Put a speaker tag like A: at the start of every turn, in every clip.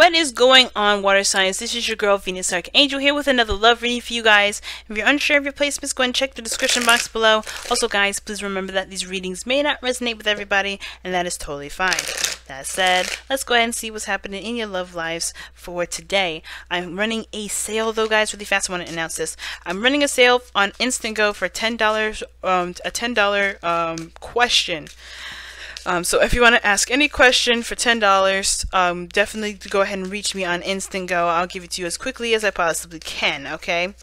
A: What is going on, water signs? This is your girl Venus Archangel here with another love reading for you guys. If you're unsure of your placements, go and check the description box below. Also guys, please remember that these readings may not resonate with everybody, and that is totally fine. That said, let's go ahead and see what's happening in your love lives for today. I'm running a sale though, guys, really fast. I want to announce this. I'm running a sale on Instant Go for $10, a $10 question. So if you want to ask any question for $10, definitely go ahead and reach me on Instant Go. I'll give it to you as quickly as I possibly can, okay?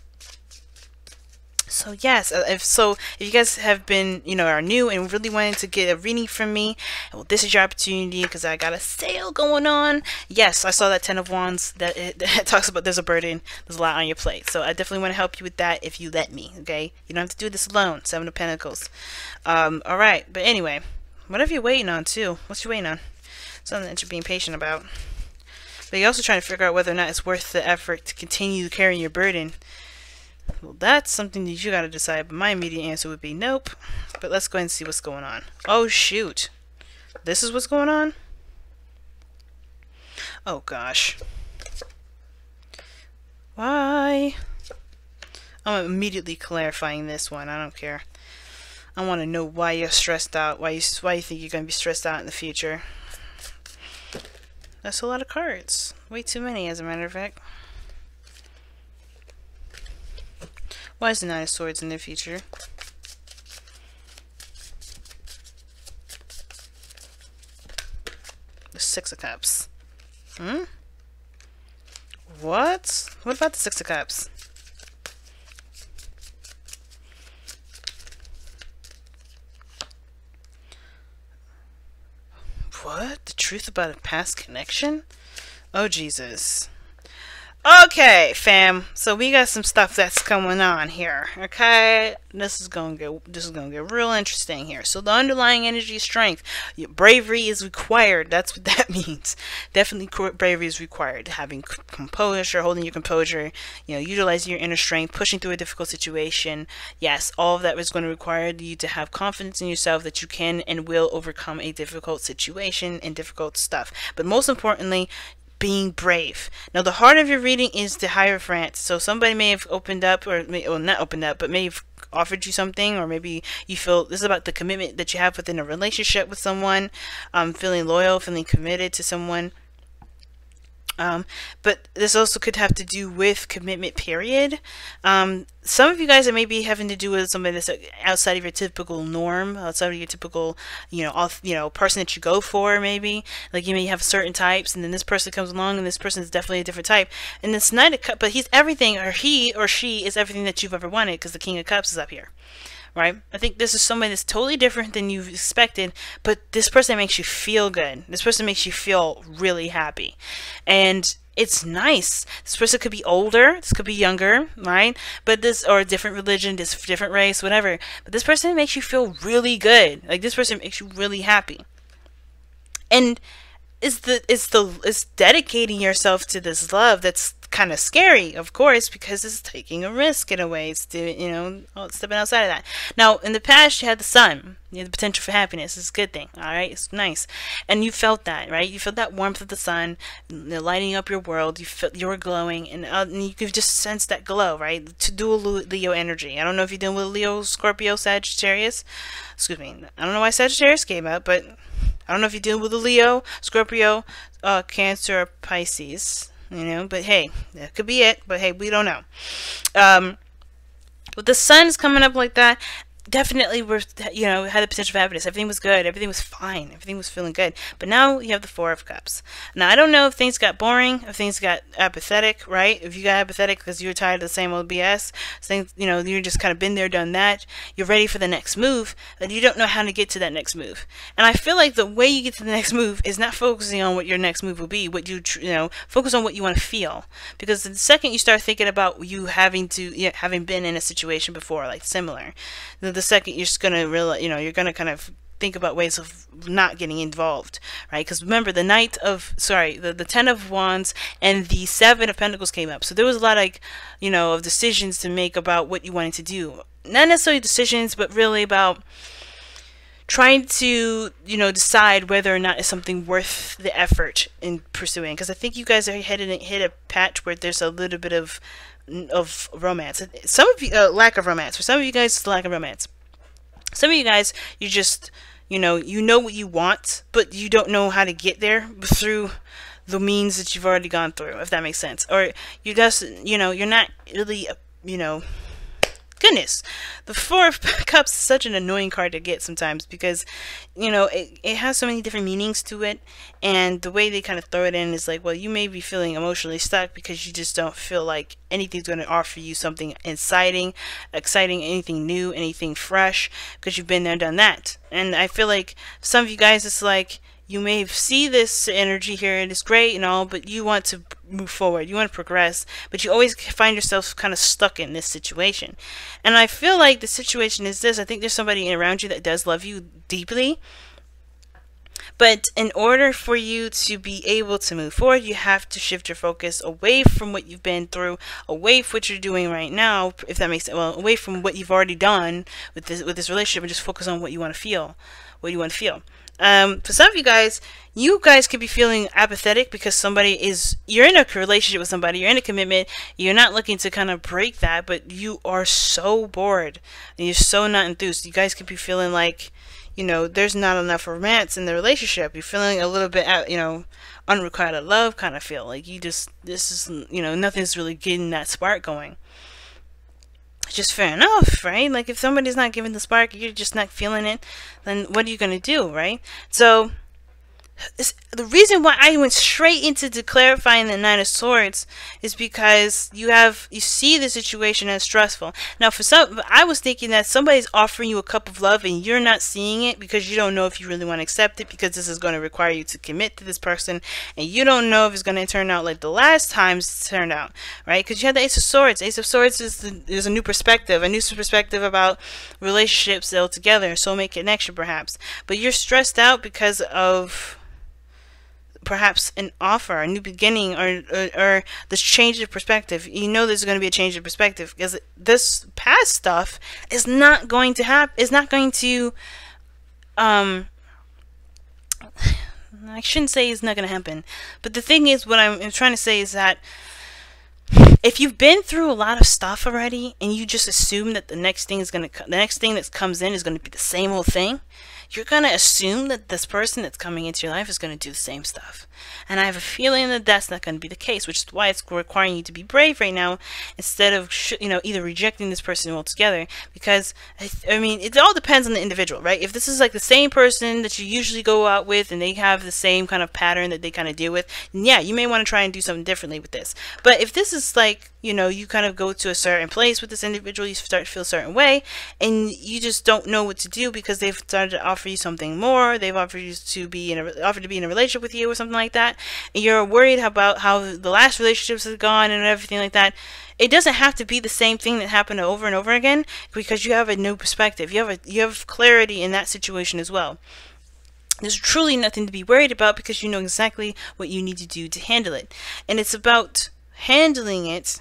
A: So yes, if you guys have been, are new and really wanted to get a reading from me, well, this is your opportunity because I got a sale going on. Yes, I saw that 10 of Wands that it talks about there's a burden, there's a lot on your plate. So I definitely want to help you with that if you let me, okay? You don't have to do this alone. 7 of Pentacles. Alright, but anyway. Whatever you're waiting on, too. What you waiting on? Something that you're being patient about. But you're also trying to figure out whether or not it's worth the effort to continue carrying your burden. Well, that's something that you got to decide. But my immediate answer would be nope. But let's go ahead and see what's going on. Oh, shoot. This is what's going on? Oh, gosh. Why? I'm immediately clarifying this one. I don't care. I want to know why you're stressed out, why you think you're going to be stressed out in the future. That's a lot of cards. Way too many, as a matter of fact. Why is the 9 of Swords in the future? The 6 of Cups. What? What about the 6 of Cups? What? The truth about a past connection? Oh, Jesus. Okay, fam. So we got some stuff that's going on here. Okay? This is gonna get real interesting here. So the underlying energy is strength. Bravery is required. That's what that means. Definitely bravery is required. Having composure, holding your composure, utilizing your inner strength, pushing through a difficult situation. Yes, all of that is going to require you to have confidence in yourself that you can and will overcome a difficult situation and difficult stuff. But most importantly, being brave. Now, the heart of your reading is the Hierophant. So somebody may have opened up, or not opened up, but may have offered you something, or maybe you feel this is about the commitment that you have within a relationship with someone, feeling loyal, feeling committed to someone. But this also could have to do with commitment, period. Some of you guys are maybe having to do with somebody that's outside of your typical norm, outside of your typical, person that you go for, maybe. Like, you may have certain types, and then this person comes along, and this person is definitely a different type. And this Knight of Cups, but he's everything, or he or she is everything that you've ever wanted, because the King of Cups is up here. Right? I think this is somebody that's totally different than you've expected, but this person makes you feel good. This person makes you feel really happy. And it's nice. This person could be older, this could be younger, right? Or a different religion, different race, whatever. But this person makes you feel really good. Like, this person makes you really happy. And it's dedicating yourself to this love that's kind of scary, of course, because it's taking a risk in a way. It's stepping outside of that. Now, in the past, you had the Sun. You had the potential for happiness. It's a good thing. All right, it's nice, and you felt that, right? You felt that warmth of the sun, lighting up your world. You felt you were glowing, and you could just sense that glow, right? To dual Leo energy. I don't know if you're dealing with Leo, Scorpio, Sagittarius. Excuse me. I don't know why Sagittarius came up, but I don't know if you're dealing with a Leo, Scorpio, Cancer, or Pisces. But hey, that could be it. But hey, we don't know. With the sun is coming up like that, definitely had the potential for happiness. Everything was good. Everything was fine. Everything was feeling good. But now you have the 4 of Cups. Now, I don't know if things got boring, if things got apathetic, right? If you got apathetic because you're tired of the same old BS, things, you're just kind of been there, done that. You're ready for the next move, but you don't know how to get to that next move. And I feel like the way you get to the next move is not focusing on what your next move will be. What focus on what you want to feel. Because the second you start thinking about you having been in a situation before, like similar, the second you're just gonna realize, you're gonna kind of think about ways of not getting involved, right? Because remember, the 10 of Wands and the 7 of Pentacles came up, so there was a lot of decisions to make about what you wanted to do. Not necessarily decisions, but really about trying to, you know, decide whether or not it's something worth the effort in pursuing. Because I think you guys are hit a patch where there's a little bit of romance. Some of you, lack of romance. For some of you guys, it's lack of romance. Some of you guys, you just, you know what you want, but you don't know how to get there through the means that you've already gone through, if that makes sense. Or you just, you know, you're not really, you know, goodness, the Four of Cups is such an annoying card to get sometimes because, you know, it has so many different meanings to it, and the way they kind of throw it in is like, well, you may be feeling emotionally stuck because you just don't feel like anything's going to offer you something exciting, anything new, anything fresh, because you've been there, done that. And I feel like some of you guys, it's like, you may see this energy here and it's great and all, but you want to move forward, you want to progress, but you always find yourself kind of stuck in this situation. And I feel like the situation is this: I think there's somebody around you that does love you deeply, but in order for you to be able to move forward, you have to shift your focus away from what you've been through, away from what you're doing right now, if that makes sense. Well, away from what you've already done with this relationship, and just focus on what you want to feel. For some of you guys could be feeling apathetic because you're in a relationship with somebody, you're in a commitment, you're not looking to kind of break that, but you are so bored and you're so not enthused. You guys could be feeling like, you know, there's not enough romance in the relationship. You're feeling a little bit, you know, unrequited love kind of feel. Like nothing's really getting that spark going. Just fair enough, right? Like, if somebody's not giving the spark, you're just not feeling it, then what are you going to do, right? So the reason why I went straight into clarifying the Nine of Swords is because you see the situation as stressful. Now, for some, I was thinking that somebody's offering you a cup of love and you're not seeing it because you don't know if you really want to accept it, because this is going to require you to commit to this person, and you don't know if it's going to turn out like the last times it's turned out, right? Because you have the Ace of Swords. Ace of Swords is a new perspective about relationships altogether, soulmate connection perhaps. But you're stressed out because of perhaps an offer, a new beginning, or this change of perspective. You know there's going to be a change of perspective because this past stuff is not going to happen. It's not going to, I shouldn't say it's not going to happen, but the thing is, what I'm trying to say is that if you've been through a lot of stuff already and you just assume that the next thing that comes in is going to be the same old thing, you're going to assume that this person that's coming into your life is going to do the same stuff. And I have a feeling that that's not going to be the case, which is why it's requiring you to be brave right now instead of, either rejecting this person altogether. Because, I mean, it all depends on the individual, right? If this is like the same person that you usually go out with and they have the same kind of pattern that they kind of deal with, then yeah, you may want to try and do something differently with this. But if this is like, you kind of go to a certain place with this individual, you start to feel a certain way, and you just don't know what to do because they've started to offer you something more, they've offered to be in a relationship with you or something like that, and you're worried about how the last relationships have gone and everything like that. It doesn't have to be the same thing that happened over and over again, because you have a new perspective. You have clarity in that situation as well. There's truly nothing to be worried about because you know exactly what you need to do to handle it. And it's about handling it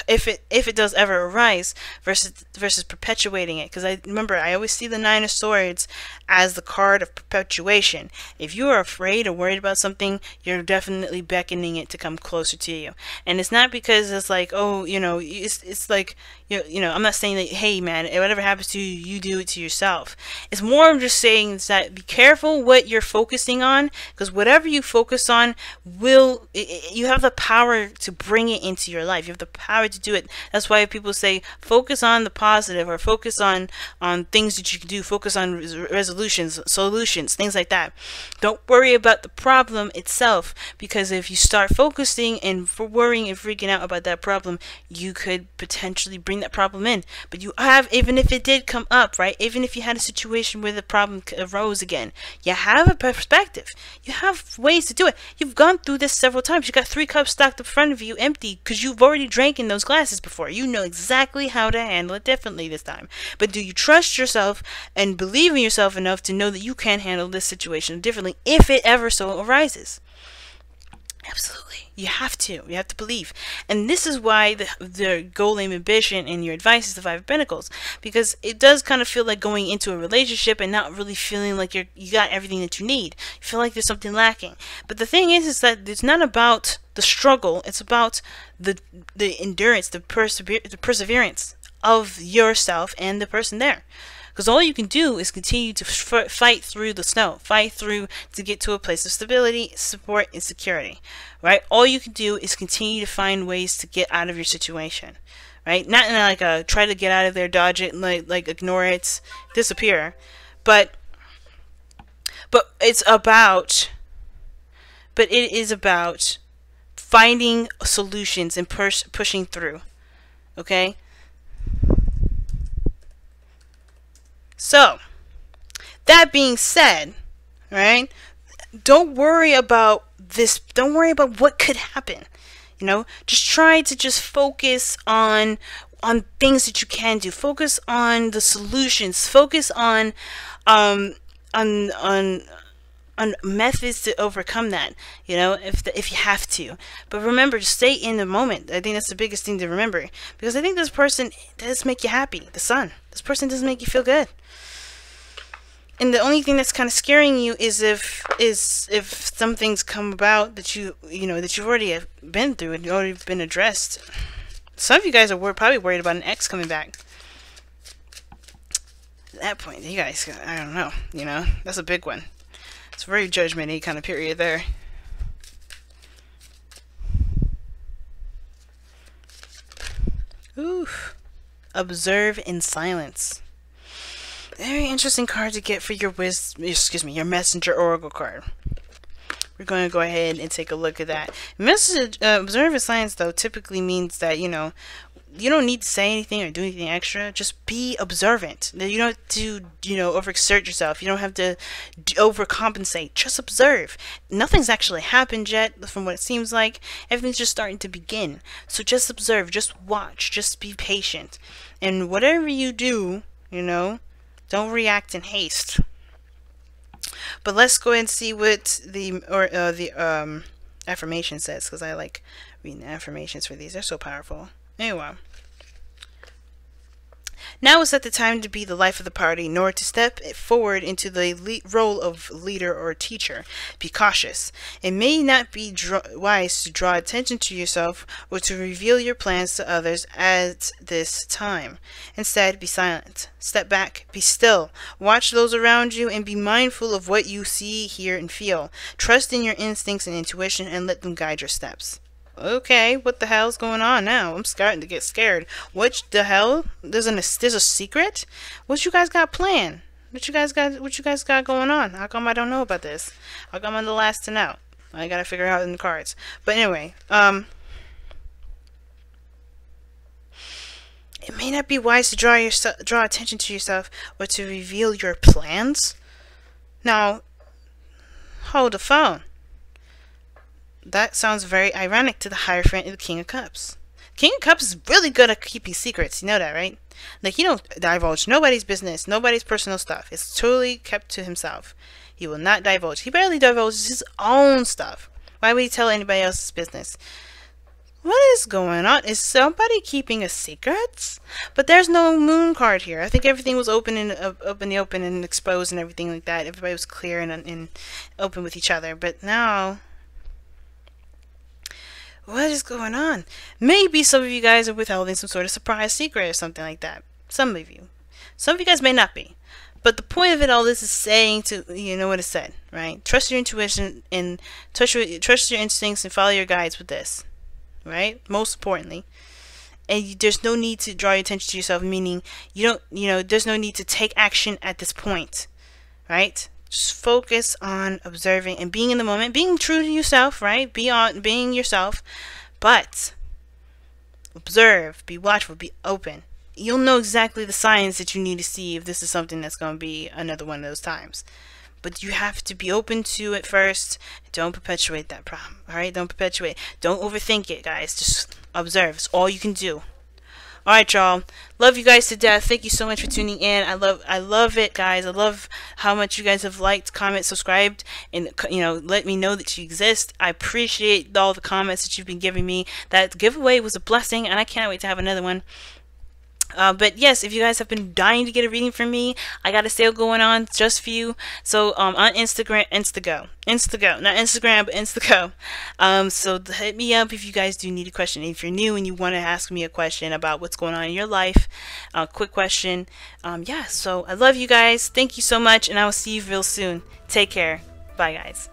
A: if it does ever arise versus perpetuating it. Because I always see the Nine of Swords as the card of perpetuation. If you are afraid or worried about something, you're definitely beckoning it to come closer to you. And it's not because it's like, oh, it's like, I'm not saying that, hey man, whatever happens to you, you do it to yourself. It's more of just saying that be careful what you're focusing on, because whatever you focus on you have the power to bring it into your life. You have the power to do it. That's why people say focus on the positive, or focus on things that you can do, focus on resolutions, solutions, things like that. Don't worry about the problem itself, because if you start focusing and worrying and freaking out about that problem, you could potentially bring that problem in. But even if it did come up, right, even if you had a situation where the problem arose again, you have a perspective, you have ways to do it. You've gone through this several times. You got 3 cups stacked in front of you empty because you've already drank in those glasses before. You know exactly how to handle it differently this time. But do you trust yourself and believe in yourself enough to know that you can handle this situation differently if it ever so arises? Absolutely. You have to. You have to believe. And this is why the goal, aim, ambition, and your advice is the Five of Pentacles. Because it does kind of feel like going into a relationship and not really feeling like you got everything that you need. You feel like there's something lacking. But the thing is that it's not about the struggle. It's about the endurance, the perseverance of yourself and the person there. Because all you can do is continue to fight through the snow, fight through to get to a place of stability, support, and security, right? All you can do is continue to find ways to get out of your situation, right? Not in like a try to get out of there, dodge it, like ignore it, disappear, but it is about finding solutions and pushing through, okay? So, that being said, right, don't worry about this. Don't worry about what could happen. You know, just try to just focus on things that you can do. Focus on the solutions. Focus on methods to overcome that, you know, if you have to. But remember to stay in the moment. I think that's the biggest thing to remember, because I think this person does make you happy. The sun. This person doesn't make you feel good. And the only thing that's kind of scaring you is if some things come about that that you've already been through and already been addressed. Some of you guys are probably worried about an ex coming back. At that point, you guys, I don't know, you know, that's a big one. It's a very judgment-y kind of period there. Ooh. Observe in silence. Very interesting card to get for your your messenger oracle card. We're going to go ahead and take a look at that. Observe in silence, though, typically means that, you know, you don't need to say anything or do anything extra. Just be observant. You don't have to, you know, overexert yourself. You don't have to overcompensate. Just observe. Nothing's actually happened yet, from what it seems like. Everything's just starting to begin. So just observe. Just watch. Just be patient. And whatever you do, you know, don't react in haste. But let's go ahead and see what the affirmation says, because I like reading the affirmations for these. They're so powerful. Anyway. Now is not the time to be the life of the party, nor to step forward into the role of leader or teacher. Be cautious. It may not be wise to draw attention to yourself or to reveal your plans to others at this time. Instead, be silent. Step back. Be still. Watch those around you and be mindful of what you see, hear, and feel. Trust in your instincts and intuition and let them guide your steps. Okay, what the hell's going on now? I'm starting to get scared. What the hell? There's a secret? What you guys got planned? What you guys got going on? How come I don't know about this? How come I'm the last to know? I gotta figure out in the cards. But anyway, it may not be wise to draw attention to yourself or to reveal your plans. Now, hold the phone. That sounds very ironic to the Hierophant and the King of Cups. King of Cups is really good at keeping secrets. You know that, right? Like, he don't divulge nobody's business, nobody's personal stuff. It's totally kept to himself. He will not divulge. He barely divulges his own stuff. Why would he tell anybody else's business? What is going on? Is somebody keeping a secret? But there's no moon card here. I think everything was open and up in the open and exposed and everything like that. Everybody was clear and open with each other. But now, what is going on? Maybe some of you guys are withholding some sort of surprise secret or something like that. Some of you. Some of you guys may not be. But the point of it all, this is saying to, you know what it said, right? Trust your intuition and trust your instincts and follow your guides with this, right? Most importantly. And there's no need to draw your attention to yourself, meaning there's no need to take action at this point, right? Just focus on observing and being in the moment, being true to yourself, right? Being yourself, but observe, be watchful, be open. You'll know exactly the signs that you need to see if this is something that's going to be another one of those times. But you have to be open to it first. Don't perpetuate that problem, all right? Don't perpetuate. Don't overthink it, guys. Just observe. It's all you can do. Alright, y'all. Love you guys to death. Thank you so much for tuning in. I love it, guys. I love how much you guys have liked, comment, subscribed, and let me know that you exist. I appreciate all the comments that you've been giving me. That giveaway was a blessing, and I can't wait to have another one. But yes, if you guys have been dying to get a reading from me, I got a sale going on just for you. So on Instagram, not Instagram, but Instago. So hit me up if you guys do need a question. If you're new and you want to ask me a question about what's going on in your life, quick question. Yeah, so I love you guys. Thank you so much, and I will see you real soon. Take care. Bye, guys.